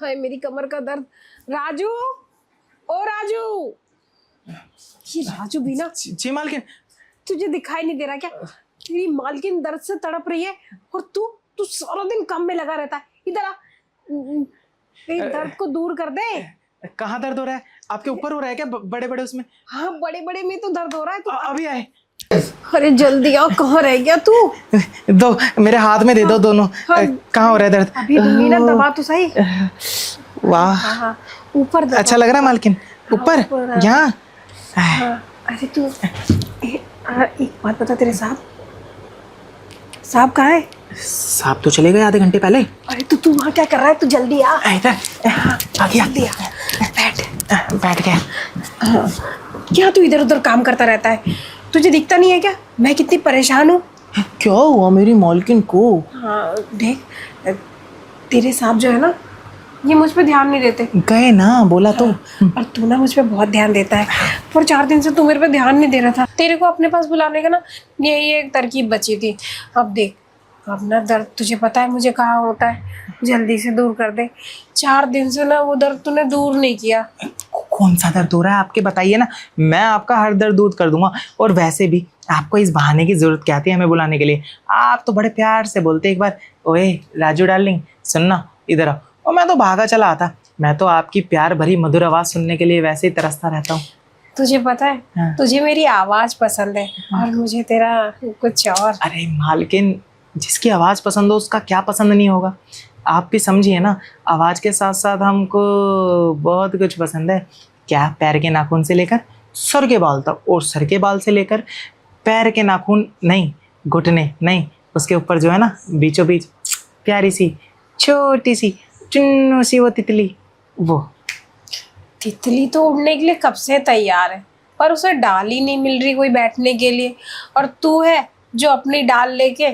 हाय मेरी कमर का दर्द। राजू, ओ राजू, ये राजू भी ना। जी मालकिन। तुझे दिखाई नहीं दे रहा क्या? तेरी मालकिन दर्द से तड़प रही है और तू तू सारा दिन काम में लगा रहता है। इधर आ, तेरी दर्द को दूर कर दे। कहाँ दर्द हो रहा है? आपके ऊपर हो रहा है क्या? बड़े बड़े उसमें? हाँ, बड़े बड़े में तो दर्द हो रहा है। तू अभी आए। अरे जल्दी आ, कहाँ रह गया तू? दो मेरे हाथ में दे दो दोनों। हाँ, कहाँ हो रहा है दर्द? अभी दूंगी ना, दबा तो सही। वाह, हाँ हाँ, ऊपर दबा। अच्छा लग रहा है मालकिन। ऊपर ऊपर, यहाँ। हाँ। अरे तू एक बात बता, तेरे साहब साहब कहाँ है? साहब तो चले गए आधे घंटे पहले। अरे तू वहाँ क्या कर रहा है? तू जल्दी आ। इधर आ गया। जल्दी आ, बैठ गया। क्या तू इधर उधर काम करता रहता है? तुझे दिखता नहीं है क्या मैं कितनी परेशान हूँ? क्या हुआ मेरी मालकिन को? हाँ देख, तेरे साहब जो है ना, ये मुझ पे ध्यान नहीं देते। गए ना, बोला तो। और तू ना मुझ पे बहुत ध्यान देता है। पर 4 दिन से तू मेरे पे ध्यान नहीं दे रहा था। तेरे को अपने पास बुलाने का ना यही एक तरकीब बची थी। अब देख, अब ना दर्द तुझे पता है मुझे कहाँ होता है, जल्दी से दूर कर दे। 4 दिन से ना वो दर्द तूने दूर नहीं किया। कौन सा दर्द हो रहा है आपके, बताइए ना, मैं आपका हर दर्द दूर कर दूंगा। और वैसे भी आपको इस बहाने की जरूरत क्या थी हमें बुलाने के लिए? आप तो बड़े प्यार से बोलते एक बार, ओए राजू डार्लिंग सुनना इधर आओ। और मैं तो भागा चला आता। मैं तो आपकी प्यार भरी मधुर आवाज सुनने के लिए वैसे ही तरसता रहता हूँ। तुझे पता है, हाँ। तुझे मेरी आवाज पसंद है और मुझे तेरा कुछ और। अरे मालकिन, जिसकी आवाज पसंद हो उसका क्या पसंद नहीं होगा? आप भी समझिए ना, आवाज के साथ साथ हमको बहुत कुछ पसंद है। क्या, पैर के नाखून से लेकर सर के बाल तक, और सर के बाल से लेकर पैर के नाखून नहीं, घुटने नहीं, उसके ऊपर जो है ना बीचों बीच प्यारी सी छोटी सी चुन्नू सी वो तितली, वो। तितली तो उड़ने के लिए कब से तैयार है, पर उसे डाल ही नहीं मिल रही कोई बैठने के लिए। और तू है जो अपनी डाल लेके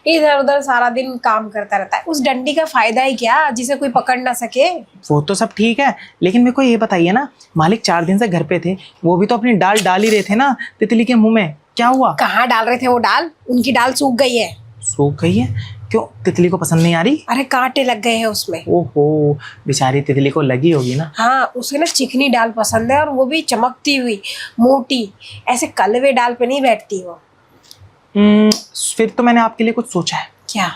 इधर उधर सारा दिन काम करता रहता है। उस डंडी का फायदा ही क्या जिसे कोई पकड़ ना सके? वो तो सब ठीक है, लेकिन मेरे को ये बताइए ना, मालिक 4 दिन से घर पे थे, वो भी तो अपनी डाल डाल ही रहे थे ना तितली के मुंह में। क्या हुआ? कहाँ डाल रहे थे वो डाल? उनकी डाल सूख गई है। सूख गई है? क्यों, तितली को पसंद नहीं आ रही? अरे कांटे लग गए हैं उसमें। ओहो, बेचारी तितली को लगी होगी ना। हाँ, उसे ना चिकनी डाल पसंद है, और वो भी चमकती हुई मोटी। ऐसे कलवे डाल पे नहीं बैठती वो। फिर तो मैंने आपके लिए कुछ सोचा है। क्या?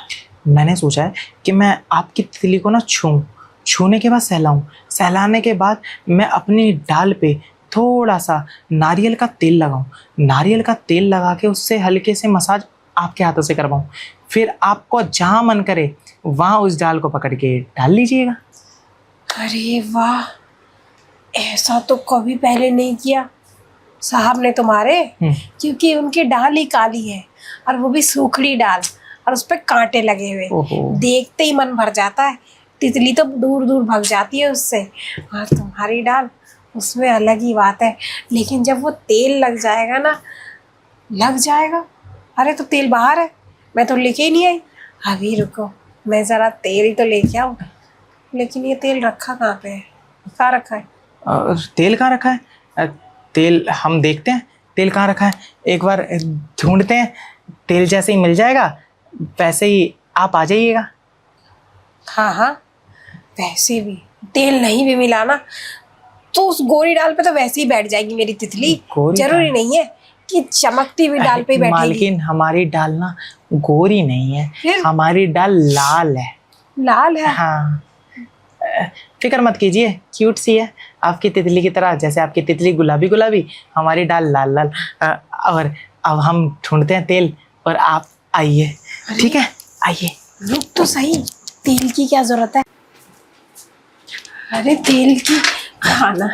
मैंने सोचा है कि मैं आपकी तितली को ना छूने के बाद सहलाऊं, सहलाने के बाद मैं अपनी डाल पे थोड़ा सा नारियल का तेल लगाऊं, नारियल का तेल लगा के उससे हल्के से मसाज आपके हाथों से करवाऊं। फिर आपको जहाँ मन करे वहाँ उस डाल को पकड़ के डाल लीजिएगा। अरे वाह, ऐसा तो कभी पहले नहीं किया साहब ने तुम्हारे। क्योंकि उनकी डाल ही काली है, और वो भी सूखड़ी डाल, और उस पे कांटे लगे हुए। देखते ही मन भर जाता है। तितली तो दूर दूर भाग जाती है उससे, और तुम्हारी डाल, उसमें अलग ही बात है। लेकिन जब वो तेल लग जाएगा ना, लग जाएगा। अरे तो तेल बाहर है, मैं तो लेके ही नहीं आई। अभी रुको, मैं ज़रा तेल ही तो लेके आऊँ। लेकिन ये तेल रखा कहाँ पे है? कहाँ रखा है? तेल कहाँ रखा है? तेल हम देखते हैं, तेल कहाँ रखा है, एक बार ढूंढते हैं। तेल जैसे ही मिल जाएगा वैसे ही आप आ जाइएगा। हाँ हाँ, वैसे भी तेल नहीं भी मिला ना, तो उस गोरी डाल पे तो वैसे ही बैठ जाएगी मेरी तितली। जरूरी नहीं है कि चमकती हुई डाल पे ही बैठेगी। मालकिन, हमारी डाल ना गोरी नहीं है, हमारी डाल लाल है। लाल है? हाँ, फिक्र मत कीजिए, क्यूट सी है आपकी तितली की तरह। जैसे आपकी तितली गुलाबी गुलाबी, हमारी डाल लाल लाल। और अब हम ढूंढते हैं तेल, और आप आइए। ठीक है, आइए। रुक तो सही, तेल की क्या जरूरत है? अरे तेल की खाना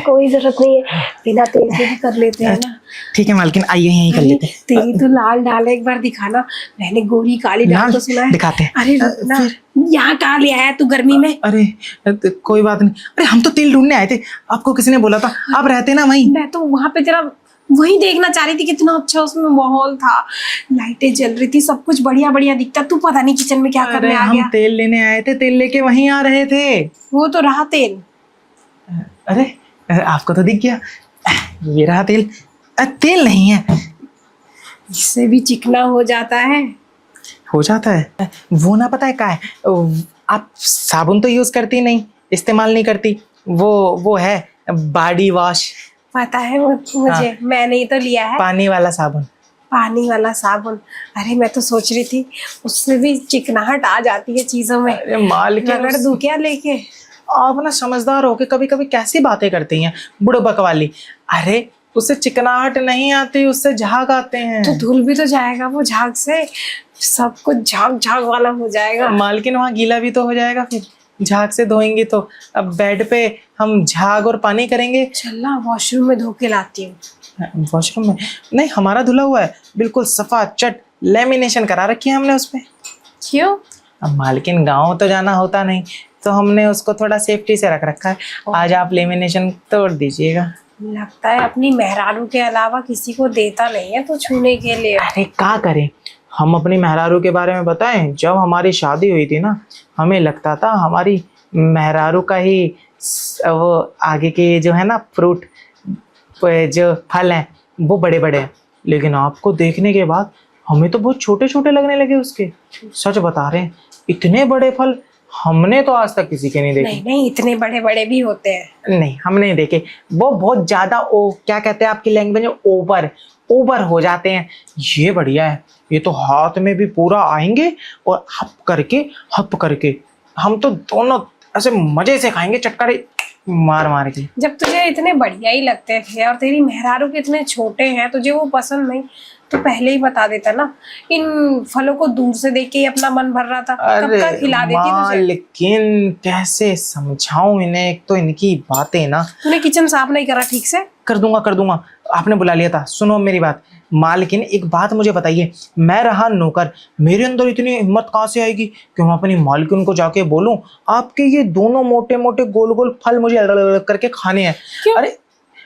कोई जरूरत नहीं है, बिना तेल के भी कर लेते हैं ना। ठीक है मालकिन, आइए यहीं कर लेते हैं। तेरी तो लाल डाल है, एक बार दिखाना। मैंने गोरी काली डाल तो सुना है। दिखाते हैं। अरे रुक ना, यहाँ कहाँ ले आया तू गर्मी में? अरे कोई बात नहीं, अरे हम तो तेल ढूंढने आए थे, आपको किसी ने बोला था? आप रहते ना वहीं। मैं तो वहाँ पे तेरा वही देखना चाह रही थी, कितना अच्छा उसमें माहौल था, लाइटें जल रही थी, सब कुछ बढ़िया बढ़िया दिखता। तू पता नहीं किचन में क्या करने आ गया। हम तेल लेने आए थे, तेल लेके वहीं आ रहे थे। वो तो रहा तेल। अरे आपको तो दिख गया, ये रहा तेल। तेल नहीं है, इससे भी चिकना हो जाता है। हो जाता है। वो ना पता है क्या है, आप साबुन तो यूज करती नहीं, इस्तेमाल नहीं करती, वो है बॉडी वॉश, पता है मुझे, मैंने ही तो लिया है पानी वाला साबुन। पानी वाला साबुन। अरे मैं तो सोच रही थी उससे भी चिकनाहट आ जाती है चीजों में, अरे मालिक, रगड़ दूं क्या लेके? आप ना समझदार हो के कभी कभी कैसी बातें करती हैं बुड़बक वाली। अरे उससे चिकनाहट नहीं आती, उससे झाग आते हैं। तो धुल भी तो जाएगा वो झाग से, सब कुछ झाग झाग वाला हो जाएगा। मालकिन वहाँ गीला भी तो हो जाएगा, फिर झाग से धोएंगे तो अब बेड पे हम झाग और पानी करेंगे। चलना वॉशरूम में धो के लाती हूँ। वॉशरूम में नहीं, हमारा धुला हुआ है बिल्कुल सफा चट, लेमिनेशन करा रखी है हमने उस पे। क्यों? अब मालकिन गाँव तो जाना होता नहीं, तो हमने उसको थोड़ा सेफ्टी से रख रखा है। आज आप लेमिनेशन तोड़ दीजिएगा। लगता है अपनी मेहरारू के अलावा किसी को देता नहीं है तो छूने के लिए। अरे क्या करें, हम अपनी मेहरारू के बारे में बताएं। जब हमारी शादी हुई थी ना, हमें लगता था हमारी मेहरारू का ही वो आगे के जो है ना फ्रूट, जो फल हैं वो बड़े बड़े हैं, लेकिन आपको देखने के बाद हमें तो बहुत छोटे छोटे लगने लगे उसके। सच बता रहे हैं, इतने बड़े फल हमने तो आज तक किसी के नहीं देखे। नहीं नहीं, इतने बड़े बड़े भी होते हैं। नहीं, हमने नहीं देखे। वो बहुत ज्यादा क्या कहते हैं आपकी लैंग्वेज में, ओवर हो जाते हैं। ये बढ़िया है, ये तो हाथ में भी पूरा आएंगे और हप करके हम तो दोनों ऐसे मजे से खाएंगे, चटकारे मार मार के। जब तुझे इतने बढ़िया ही लगते थे और तेरी मेहरारू के इतने छोटे हैं, तुझे वो पसंद नहीं तो पहले ही बता देता ना। इन फलों को दूर से देख के ही अपना मन भर रहा था, कब का खिला देती तुझे। लेकिन कैसे समझाऊं इन्हें, एक तो इनकी बातें ना। तूने किचन साफ नहीं करा ठीक से? कर दूंगा, आपने बुला लिया था। सुनो मेरी बात मालकिन, एक बात मुझे बताइए, मैं रहा नौकर, मेरे अंदर इतनी हिम्मत कहाँ से आएगी कि मैं अपनी मालकिन को जाके बोलूं आपके ये दोनों मोटे मोटे गोल गोल फल मुझे अलग अलग करके खाने हैं। अरे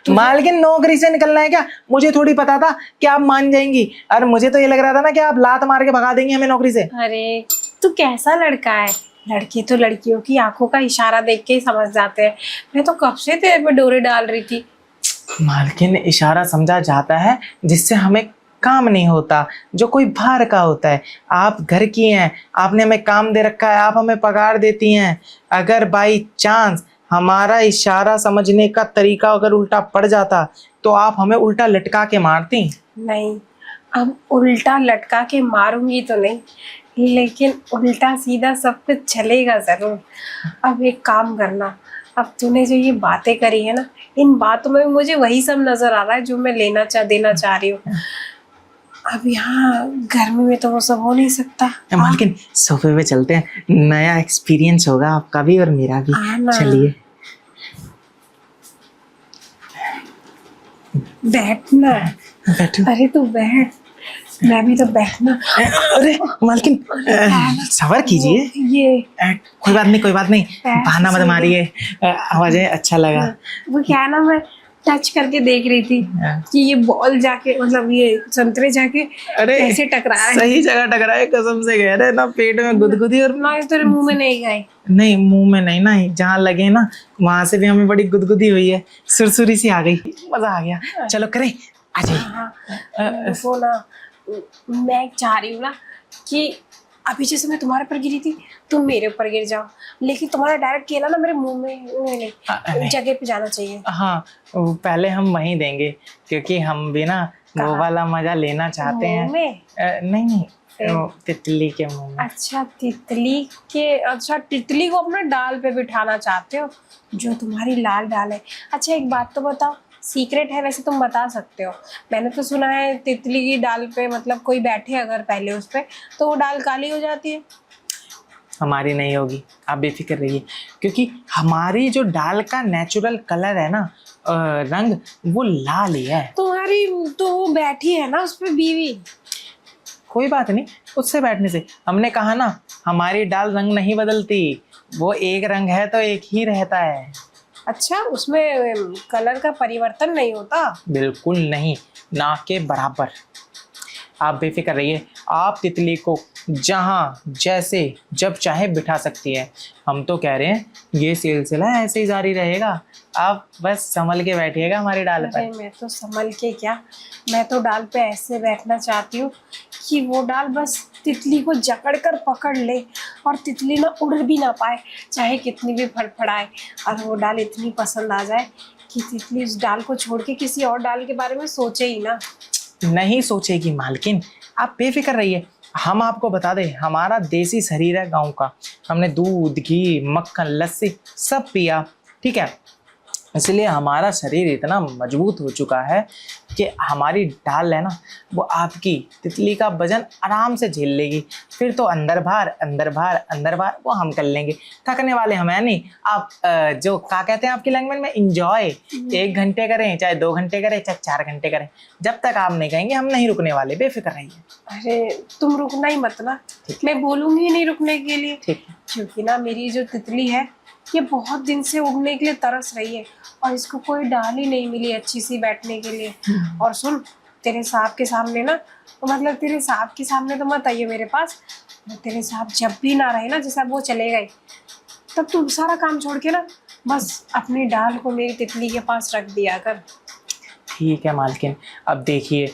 मालकिन, नौकरी से निकलना है क्या? मुझे थोड़ी पता था कि आप मान जाएंगी। अरे मुझे तो ये लग रहा था ना कि आप लात मार के भगा देंगी हमें नौकरी से। अरे तू कैसा लड़का है, लड़के तो लड़कियों की आंखों का इशारा देख के ही समझ जाते हैं। मैं तो कब से तेरे पे डोरे डाल रही थी। मालकिन, इशारा समझा जाता है जिससे हमें काम नहीं होता, जो कोई बाहर का होता है। आप घर की हैं, आपने हमें काम दे रखा है, आप हमें पगार देती हैं। अगर बाई चांस हमारा इशारा समझने का तरीका अगर उल्टा पड़ जाता तो आप हमें उल्टा लटका के मारती। नहीं, अब उल्टा लटका के मारूंगी तो नहीं, लेकिन उल्टा सीधा सब कुछ चलेगा जरूर। अब एक काम करना, अब तूने जो ये बातें करी है ना, इन बातों में मुझे वही सब नजर आ रहा है जो मैं देना चाह रही हूँ। अब यहाँ गर्मी में तो वो सब हो नहीं सकता। मालकिन, सोफे पे चलते हैं, नया एक्सपीरियंस होगा आपका भी और मेरा भी। चलिए बैठना। बैठो। अरे तू बैठ, मैं भी तो बैठना। अरे मालकिन, सवार कीजिए। ये कोई बात नहीं, बहाना मत मारिए। आवाज़ें अच्छा लगा। वो क्या है ना, मैं टच करके देख रही थी कि ये बॉल जाके, मतलब ये संतरे जाके कैसे टकराया है। सही जगह टकराए, कसम से कह रहे ना, पेट में गुदगुदी। और ना तेरे मुंह में नहीं गए? नहीं, मुंह में नहीं ना, जहाँ लगे ना वहां से भी हमें बड़ी गुदगुदी हुई है, सुरसुरी सी आ गई, मजा आ गया। चलो करें, आ जाइए। वो ना, मैं चाह रही हूँ ना कि अभी जैसे मैं तुम्हारे पर गिरी थी, तुम मेरे ऊपर गिर जाओ, लेकिन तुम्हारा डायरेक्ट केला ना मेरे मुंह में नहीं, जगह पे जाना चाहिए। हाँ, पहले हम वहीं देंगे, क्योंकि हम भी ना वो वाला मजा लेना चाहते हैं। नहीं, तितली के मुंह में। अच्छा, तितली को अपने डाल पे बिठाना चाहते हो, जो तुम्हारी लाल डाल है। अच्छा एक बात तो बताओ, सीक्रेट है वैसे, तुम बता सकते हो। मैंने तो सुना है तितली की डाल पे, मतलब कोई बैठे अगर पहले उस पे, तो वो डाल काली हो जाती है। हमारी नहीं होगी, आप बेफिक्र रहिए, क्योंकि हमारी जो डाल का नेचुरल कलर है ना, रंग, वो लाल ही है। तुम्हारी तो वो बैठी है ना उस पे बीवी। कोई बात नहीं, उससे बैठने से। हमने कहा ना, हमारी डाल रंग नहीं बदलती, वो एक रंग है तो एक ही रहता है। अच्छा, उसमें कलर का परिवर्तन नहीं होता? बिल्कुल नहीं, ना के बराबर। आप बेफिक्र रहिए, आप तितली को जहाँ जैसे जब चाहे बिठा सकती है। हम तो कह रहे हैं ये सिलसिला ऐसे ही जारी रहेगा, आप बस संभल के बैठिएगा हमारी डाल अरे पर। मैं तो संभल के क्या, मैं तो डाल पे ऐसे बैठना चाहती हूँ कि वो डाल बस तितली को जकड़ कर पकड़ ले और तितली ना उड़ भी ना पाए, चाहे कितनी भी फड़फड़ाए, और वो डाल इतनी पसंद आ जाए कि तितली उस डाल को छोड़ के किसी और डाल के बारे में सोचे ही ना। नहीं सोचेगी मालकिन, आप बेफिक्र रहिए। हम आपको बता दें, हमारा देसी शरीर है गांव का, हमने दूध घी मक्खन लस्सी सब पिया, ठीक है, इसलिए हमारा शरीर इतना मजबूत हो चुका है कि हमारी डाल है ना वो आपकी तितली का वजन आराम से झेल लेगी। फिर तो अंदर बाहर अंदर बाहर अंदर बाहर वो हम कर लेंगे, थकने वाले हम है नहीं। आप जो क्या कहते हैं आपकी लैंग्वेज में, इंजॉय 1 घंटे करें चाहे 2 घंटे करें चाहे 4 घंटे करें, जब तक आप नहीं कहेंगे हम नहीं रुकने वाले, बेफिक्र रहिए। अरे तुम रुकना ही मत ना, मैं बोलूंगी नहीं रुकने के लिए, ठीक है। क्योंकि ना मेरी जो तितली है ये बहुत दिन से उड़ने के लिए तरस रही है और इसको कोई डाल ही नहीं मिली अच्छी सी बैठने के लिए। और सुन, तेरे साहब के सामने ना, तो मतलब तेरे साहब के सामने तो मत आइए मेरे पास, तेरे साहब जब भी ना रहे ना, जैसे अब वो चले गए, तब तू सारा काम छोड़ के ना बस अपनी डाल को मेरी तितली के पास रख दिया कर। ठीक है मालकिन, अब देखिए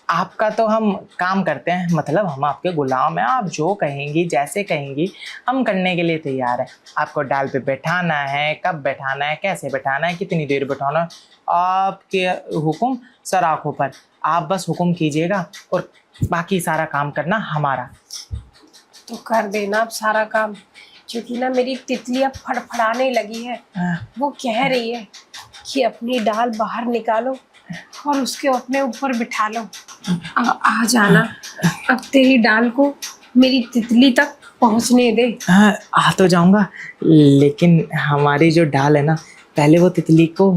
आपका तो हम काम करते हैं, मतलब हम आपके गुलाम हैं, आप जो कहेंगी जैसे कहेंगी हम करने के लिए तैयार हैं। आपको डाल पे बैठाना है, कब बैठाना है, कैसे बैठाना है, कितनी देर बैठाना है, आपके हुक्म सर आँखों पर, आप बस हुक्म कीजिएगा और बाकी सारा काम करना हमारा। तो कर देना अब सारा काम, क्योंकि ना मेरी तितली अब फड़फड़ाने लगी है। वो कह रही है कि अपनी डाल बाहर निकालो और उसके अपने ऊपर बिठा लो। अब आ जाना, अब तेरी डाल को मेरी तितली तक पहुंचने दे। आ तो जाऊंगा, लेकिन हमारी जो डाल है ना, पहले वो तितली को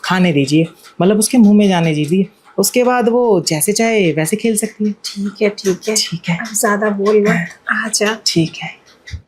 खाने दीजिए, मतलब उसके मुंह में जाने दीजिए, उसके बाद वो जैसे चाहे वैसे खेल सकती है। ठीक है ठीक है ठीक है, अब ज्यादा बोल मत, आ जा। ठीक है।